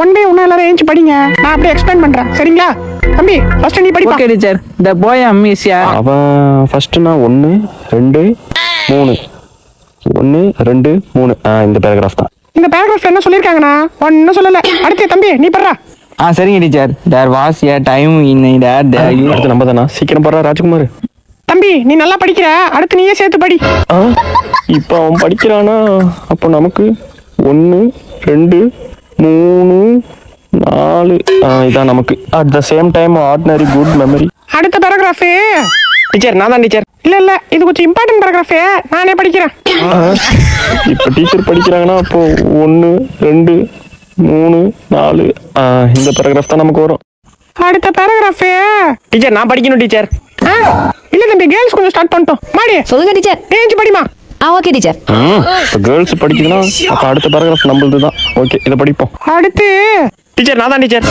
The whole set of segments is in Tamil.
ஒன் பை ஒன்னா எல்லாரும் ஏஞ்சி படிங்க. நான் அப்படியே எக்ஸ்பிளைன் பண்றேன். சரிங்களா தம்பி? ஃபர்ஸ்ட் நீ படிப்பா. Okay teacher. தி பாய் அம்மிஸ் யா. அவன் ஃபர்ஸ்ட் நான் 1 2 3 1 2 3 இந்த பேராகிராஃப் தான். இந்த பேராகிராஃப்ல என்ன சொல்லிருக்காங்கனா ஒண்ணும் சொல்லல. அடுத்து தம்பி நீ படுறா. சரிங்க teacher. There was a time in there அடுத்து நம்ம தானா? சீக்கிரம் படுறா ராஜ்குமார். தம்பி நீ நல்லா படிக்கிற, அடுத்து நீயே சேர்த்து படி. இப்போ அவன் படிக்கிறானா? அப்போ நமக்கு 1 2 3 4 இதான் நமக்கு. At the same time ordinary good memory. அடுத்த பேராகிராஃப் டீச்சர் நான் தான் டீச்சர். இல்ல இது கொஞ்சம் இம்பார்ட்டன்ட் பேராகிராஃப், நானே படிக்கிறேன். இப்போ டீச்சர் படிக்கிறாங்கன்னா அப்போ 1 2 3 4 இந்த பேராகிராஃப் தான் நமக்கு வரும். அடுத்த பேராகிராஃப் டீச்சர் நான் படிக்கணும் டீச்சர். இல்ல தம்பி கேர்ள்ஸ் கொஞ்சம் ஸ்டார்ட் பண்ணிட்டோம். மாடி சொல்லுங்க டீச்சர். ஏஞ்சி படிமா. Okay teacher. இப்போ கேர்ள்ஸ் படிக்குதுன்னா அப்போ அடுத்த பேராகிராஃப் நம்மளது தான். ஓகே இதை படிப்போம். அடுத்து டீச்சர் நான் தான் டீச்சர்.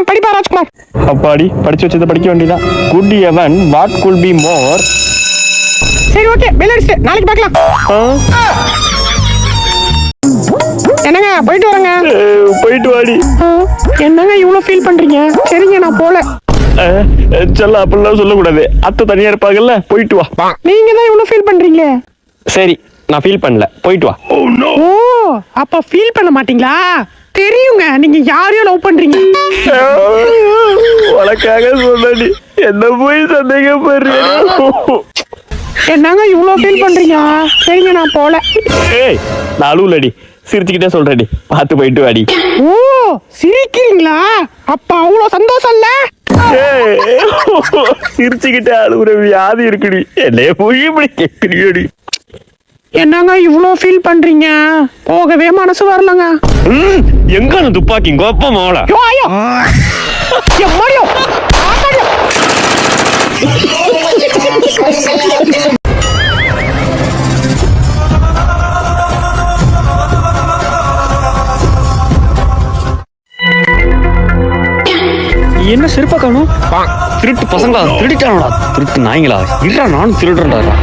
படிப்பா ராஜ்குமார். அப்பாடி படிச்சு வச்சதை படிக்க வேண்டியதான். குட் எவன் வாட் குல் பி மோர். சரி ஓகே பெல் அடிச்சு நாளைக்கு பார்க்கலாம். என்னங்க போயிட்டு வரங்க. போயிட்டு வாடி. என்னங்க இவ்வளவு ஃபீல் பண்றீங்க? சரிங்க நான் போல. சொல்ல அப்படிலாம் சொல்லக்கூடாது. அத்தை தனியா இருப்பாங்கல்ல, போயிட்டு வா. நீங்க தான் இவ்வளவு ஃபீல் பண்றீங்க. சரி நான் ஃபீல் பண்ணல, போயிட்டு வா. ஓ அப்ப ஃபீல் பண்ண மாட்டீங்களா? தெரியுங்க நீங்க யாரையும் லவ் பண்றீங்க. உனக்காக சொன்னடி என்ன போய் சந்தேகப்படுறீங்க. என்னங்க இவ்வளவு ஃபீல் பண்றீங்க? சரிங்க நான் போல. ஏய் நான் அழுவலடி, சிரிச்சுக்கிட்டே சொல்றடி, பார்த்து போயிட்டு வாடி. ஓ சிரிக்கிறீங்களா? அப்ப அவ்வளவு சந்தோஷம் இல்ல? சிரிச்சுக்கிட்டே அழுகுற வியாதி இருக்குடி, என்னைய போய் இப்படி கேட்குறியடி. என்னங்க இவ்வளவு ஃபீல் பண்றீங்க? போகவே மனசு வரலங்க. எங்க துப்பாக்கி கோப்ப மாவளா. என்ன செருப்பா காணும்? திருட்டு பசங்களா, திருடிட்டாங்களா, திருட்டு நாய்ங்களா, இல்ல நானும் திருடுறேன்டா.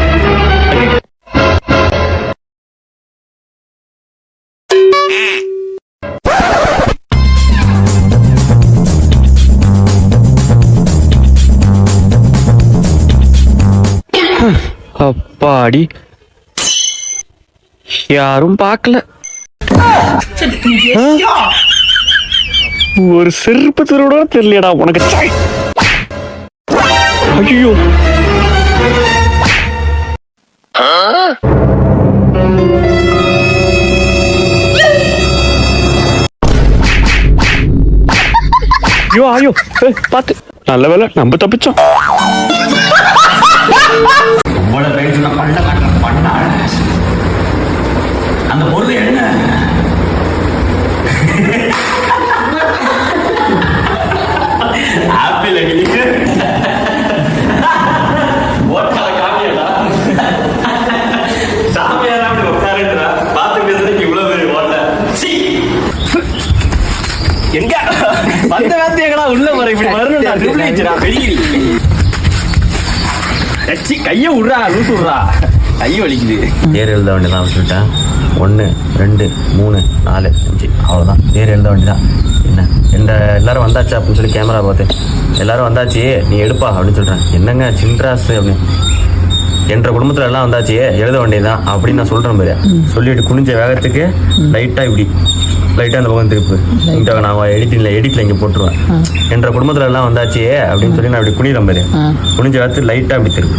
அப்பாடி யாரும் பார்க்கல. ஒரு செருப்பு திருட தெரியலடா உனக்கு. ஐயோ ஐயோ ஐயோ பாத்து, நல்ல வேலை நம்ம தப்பிச்சோம். அந்த பொருள் என்ன? ஆப்பிள் அடிக்கு ஓட்டால காமியடா. சாமியாரா அப்படி உட்காருன்றா, பார்த்து பேசுறதுக்கு இவ்வளவு பெரிய ஓட்ட. எங்க வந்த வார்த்தைகளா உள்ள வர இப்படி வரணும்டா. ட்ரிபிள்ஹெச்டா பெரியடி. எச்சி கையை விடுறா, லூசு விடுறா, கை வலிக்குது. தேர் எழுத வேண்டியதான் சொல்லிட்டேன். 1 2 3 4 5 அவ்வளோதான். தேர் எழுத வேண்டியதான். என்ன எல்லாரும் வந்தாச்சு அப்படின்னு சொல்லி கேமரா பார்த்தேன். எல்லாரும் வந்தாச்சு நீ எடுப்பா அப்படின்னு சொல்கிறேன். என்னங்க சின்ராஸ் அப்படின்னு, என்ற குடும்பத்தில் எல்லாம் வந்தாச்சு எழுத வேண்டியதுதான் அப்படின்னு நான் சொல்கிறேன் பாரு. சொல்லிட்டு குனிஞ்ச வேகத்துக்கு லைட்டாக இப்படி லைட்டாக அந்த பக்கம் திருப்பு. இங்கே நான் எடிட்டில் இங்கே போட்டுருவேன். என்ற குடும்பத்தில் எல்லாம் வந்தாச்சு அப்படின்னு சொல்லி நான் அப்படி குனிகிறேன் பாரு. குனிஞ்ச வேகத்துக்கு லைட்டாக அப்படி திருப்பு.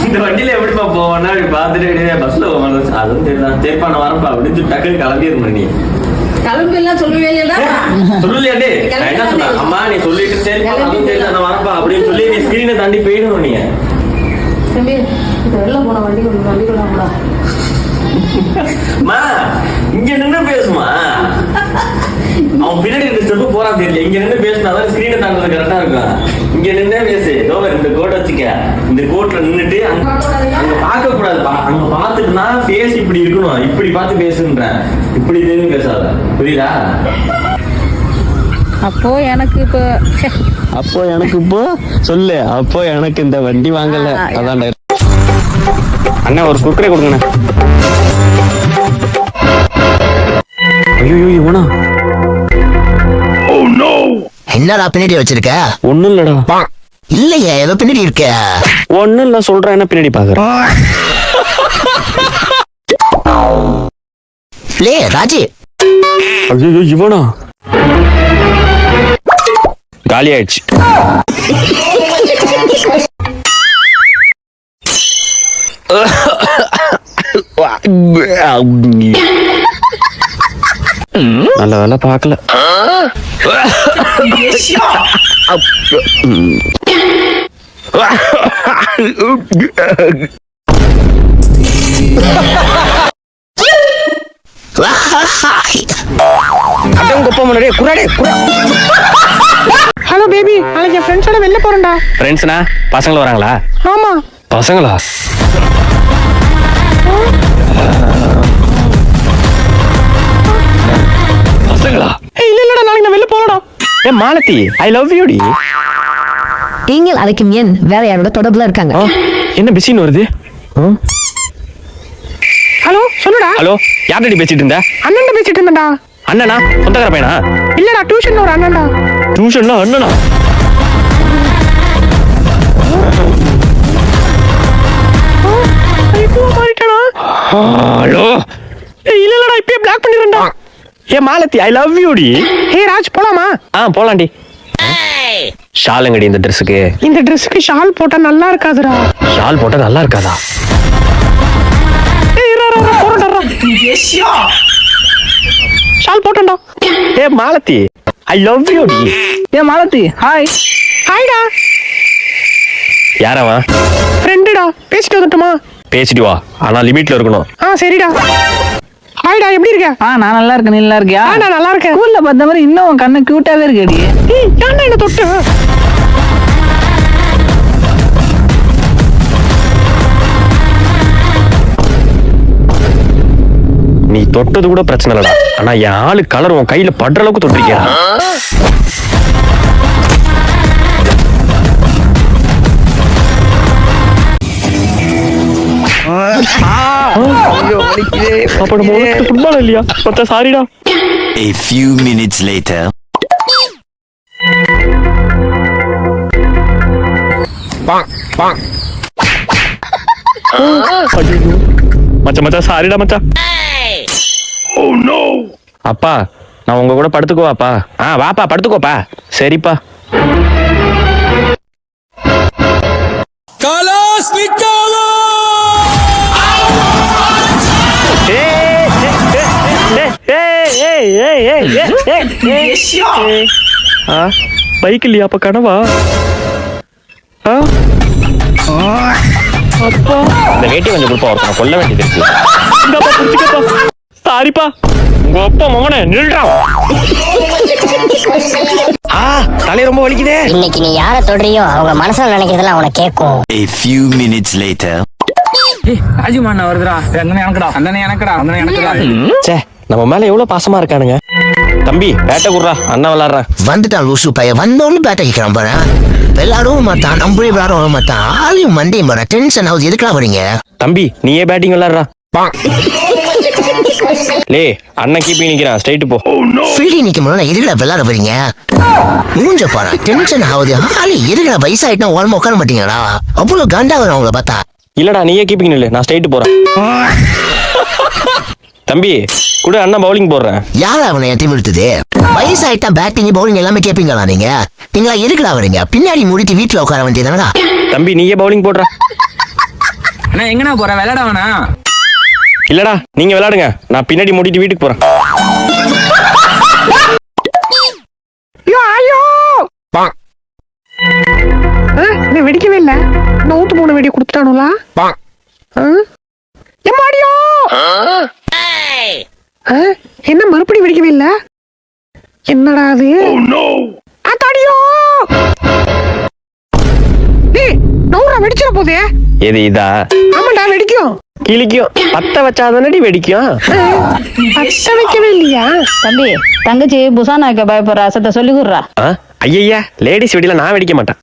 இந்த வண்டியில எப்படிப்பா போவோம்னா இப்படி பார்த்துட்டு பஸ்ல போவோம். அதுவும் தெரியுதான், சரிப்பா நான் வரப்பா அப்படின்னு சொல்லி டக்குனு கிளம்பிடணும். நீ கிளம்பெல்லாம் சொல்லவே இல்லையா? சொல்லலையாடே? நான் என்ன சொன்னேன்? அம்மா நீ சொல்லிட்டு சரிப்பா அதுவும் தெரியுதா நான் வரப்பா அப்படின்னு சொல்லி நீ ஸ்கிரீனை தாண்டி போயிடணும். நீங்க தம்பி இது வெளில போன வண்டி வண்டி கொள்ளாங்களா? மா இங்க நின்று பேசுமா. அவன் பின்னாடி ரெண்டு ஸ்டெப்பு போறான் தெரியல. இங்க நின்று பேசினாதான் ஸ்கிரீனை தாண்டது கரெக்டா இருக்கும். இங்க நின்னே பேசு. இந்த கோட்டை வச்சுக்க, இந்த கோட்ல நின்றுட்டு அங்க பார்க்க கூடாதுப்பா. அங்க பார்த்துட்டுனா பேசி இப்படி இருக்கணும், இப்படி பார்த்து பேசுன்ற, இப்படி தெரியும் பேசாத, புரியுதா? அப்போ எனக்கு இப்போ சொல்லு. அப்போ எனக்கு இந்த வண்டி வாங்கல. அதான் அண்ணா ஒரு குர்குரே கொடுங்கண்ணே. என்னடா பின்னாடி வச்சிருக்க? ஒண்ணும் இல்லடா. இல்லையே, ஏதோ பின்னாடி இருக்க. ஒண்ணும் இல்ல சொல்றேன், என்ன பின்னாடி பாக்குறேன். லே ராஜி. ஐயோ இவனா? காலி ஆயிடுச்சு. நல்ல வேலை பார்க்கல. ஹலோ பேபி, நாளைக்கு என் ஃப்ரெண்ட்ஸோட வெளில போறேன்டா. ஃப்ரெண்ட்ஸ்னா பசங்கள வராங்களா? ஆமா. பசங்களா? பசங்களா? இல்லடா, நாளைக்கு நான் வெளில போறேன்டா. ஏ மாலதி, ஐ லவ் யூ டி. நீங்கள் அழைக்கும் எண் வேற யாரோட தொடர்புல இருக்காங்க. என்ன பிஸின்னு வருது? ஹலோ சொல்லுடா. ஹலோ, யார்கிட்ட பேசிட்டு இருந்த? அண்ணன்ட்ட பேசிட்டு இருந்தேன்டா. அண்ணனா? சொந்தக்கார பையனா? இல்லடா, டியூஷன்ல ஒரு அண்ணன்டா. டியூஷன்ல அண்ணனா? ஹலோ. இல்லடா, இப்பயே பிளாக் பண்ணிடுறேன்டா. ஏ மாலதி, ஐ லவ் யூ டி. ஹே ராஜ், போலாமா? போலாண்டி. ஷாலுங்கடி இந்த ட்ரெஸ்ஸுக்கு. இந்த ட்ரெஸ்ஸுக்கு ஷால் போட்டா நல்லா இருக்காதுடா. ஷால் போட்டா நல்லா இருக்காதா? ஷால் போட்டேன்டா. ஏ மாலதி, ஐ லவ் யூ டி. ஏ மாலதி, ஹாய். ஹாய்டா. யாரவா? ஃப்ரெண்டுடா. பேசிட்டு வந்துட்டுமா? பேசிட்டு வா, ஆனா லிமிட்ல இருக்கணும். சரிடா. ஹாய்டா, எப்படி இருக்க? நான் நல்லா இருக்கேன். நீ நல்லா இருக்கியா? நான் நல்லா இருக்கேன். ஸ்கூல்ல பார்த்த மாதிரி இன்னும் உன் கண்ணு கியூட்டாவே இருக்கடி. ஏன்டா என்ன தொட்டு? நீ தொட்டது கூட பிரச்சனை இல்லடா, ஆனா என் ஆளு கலர் உன் கையில படுற அளவுக்கு தொட்டிருக்கியா? ஃபுட்பால் இல்லையா? சாரிடா. A few minutes later. மச்சான் சாரிடா மச்சான். அப்பா, நான் உங்க கூட படுத்துக்குவாப்பா? வாப்பா படுத்துக்கோப்பா. சரிப்பா. பைக் இல்லையா? அப்ப கனவா? இந்த வேட்டி கொஞ்சம் கொடுப்பா, ஒருத்தனை கொல்ல வேண்டியது இருக்கு. சாரிப்பா. உங்க அப்பா மகனே நில்றா. தலை ரொம்ப வலிக்குதே. இன்னைக்கு நீ யார தொடுறியோ அவங்க மனசுல நினைக்கிறதெல்லாம் அவனை கேட்கும். A few minutes later. ராஜுமாண்ணா வருதுடா. எனக்குடா அண்ணனே, எனக்குடா அண்ணனே, எனக்குடா. சே, நம்ம மேல எவ்வளவு பாசமா இருக்கானுங்க. தம்பி பேட்டை குடுறா, அண்ணன் விளாடுறேன். வந்துட்டான் லூசு பையன். வந்தோன்னு பேட்டை கேட்கிறான் பாரு. விளையாடவும் மாட்டான், நம்மளே விளையாடவும் மாட்டான். ஆளையும் மண்டையும் பாரு. டென்ஷன் ஆகுது. எதுக்கெல்லாம் வரீங்க? தம்பி நீயே பேட்டிங் விளாடுறா. லே, அண்ணன் கீப்பி நிக்கிறான், ஸ்ட்ரைட் போ. ஃபீல்டிங் நிக்க முடியல. எதுக்கடா விளையாட வரீங்க? மூஞ்ச பாரு, டென்ஷன் ஆகுது. ஆளு எதுக்கடா வயசாயிட்டா ஓரமா உட்கார மாட்டீங்களா? அவ்வளவு காண்டா வரும் அவங்கள பார்த்தா. இல்லடா, நீயே கீப்பிங் நில்லு, நான் ஸ்ட்ரைட் போறேன். தம்பி கூட அண்ணன் பவுலிங் போடுறேன். யார் அவனை திமிழ்த்துது? வயசாயிட்டா பேட்டிங் பவுலிங் எல்லாமே கேப்பீங்களா நீங்க? நீங்களா எதுக்குடா வரீங்க? பின்னாடி முடிட்டு வீட்டுல உட்கார வேண்டியதானடா. தம்பி நீயே பவுலிங் போடுற. அண்ணா எங்கண்ணா போற? விளையாட வேணா? இல்லடா, நீங்க விளையாடுங்க, நான் பின்னாடி மூடிட்டு வீட்டுக்கு போறேன். வெடிக்கவே இல்ல. நூத்து 3 வெடி கொடுத்துட்டானுங்களா? என்ன மறுபடியும் வெடிக்கவே இல்ல? என்னடா அது? வெடிச்சிட போதே. எது இதா? ஆமாண்டா, வெடிக்கும். கிளிக்கும். பத்த வச்சாதானடி வெடிக்கும். பத்த வைக்கவே இல்லையா? தம்பி, தங்கச்சி புசானா வைக்க பயப்படுறா, சத்த சொல்லி கொடுறா. ஐயா, லேடிஸ் வெடியில நான் வெடிக்க மாட்டேன்.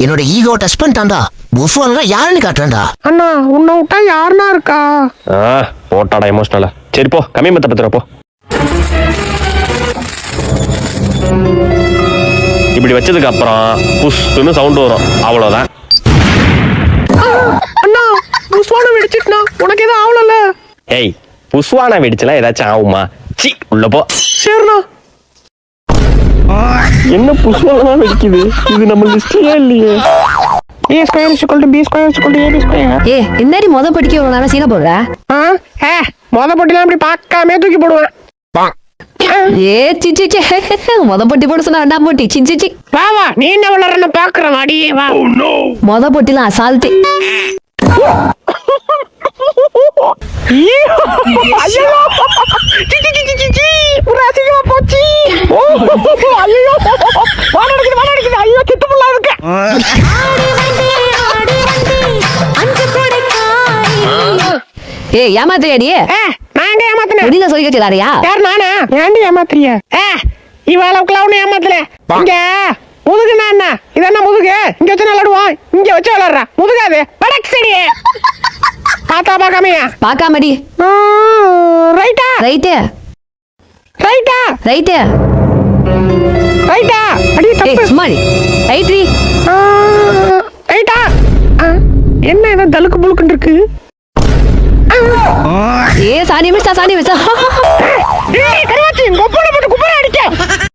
என்னோட ஈகோ டச் பண்ணிட்டான்டா. புஃபான்னா யாருன்னு காட்டுறேன்டா. அண்ணா, உன்னை விட்டா யாருன்னா இருக்கா? போட்டாடா எமோஷனலா. சரி போ, கம்மி மத்த பத்திர போ. இப்படி வச்சதுக்கு அப்புறம் புஷ்ன்னு சவுண்ட் வரும், அவ்வளவுதான். அண்ணா புஷ்வானம் வெடிச்சிட்டுனா உனக்கு எதுவும் ஆகல? ஏய், புஷ்வானம் வெடிச்சுலாம் ஏதாச்சும் ஆகுமா? சி, உள்ள போ. சரிண்ணா. என்ன புஷ்வானம் வெடிக்குது? இது நம்ம லிஸ்ட்லயே இல்லையே. A square is equal to B square is equal to AB square. ஏ என்னடி மொத படிக்க இவ்வளவு நேரம் சீன போடுற? மொத போட்டிலாம் அப்படி பார்க்காம தூக்கி போடுவேன். ஏ சிச்சி மொத பொட்டி போட சொன்னா ரெண்டாம் பொட்டி சிச்சி. வா வா, நீ என்ன விளையாடுறன்னு பாக்குற வாடி வா. மொத பொட்டிலாம் அசால்ட்டு. ஏ ஏமாத்திரியாடி? நாங்க ஏமாத்தினேன். முடியல சொல்லி கட்டிடாரியா? யார் நானா? ஏன்டி ஏமாத்துறிய? இவ அளவுக்குலாம் ஒண்ணு ஏமாத்தல. இங்க முதுகுனா என்ன? இது என்ன முதுகு? இங்க வச்சு விளையாடுவோம், இங்க வச்சு விளையாடுறா முதுகாது படக் சரி. பாத்தா பாக்காமையா? பாக்காமடி. ரைட்டா ரைட்டு ரைட்டா ரைட்டு. ரைட்டா அடி ஏய் தப்பு. சும்மா ரைட்ரி. ரைட்டா. என்ன ஏதோ தலுக்கு புழுக்குன்னு இருக்கு. ஏ சாணி மிச்சா சாணி மிச்சா. கருவாச்சி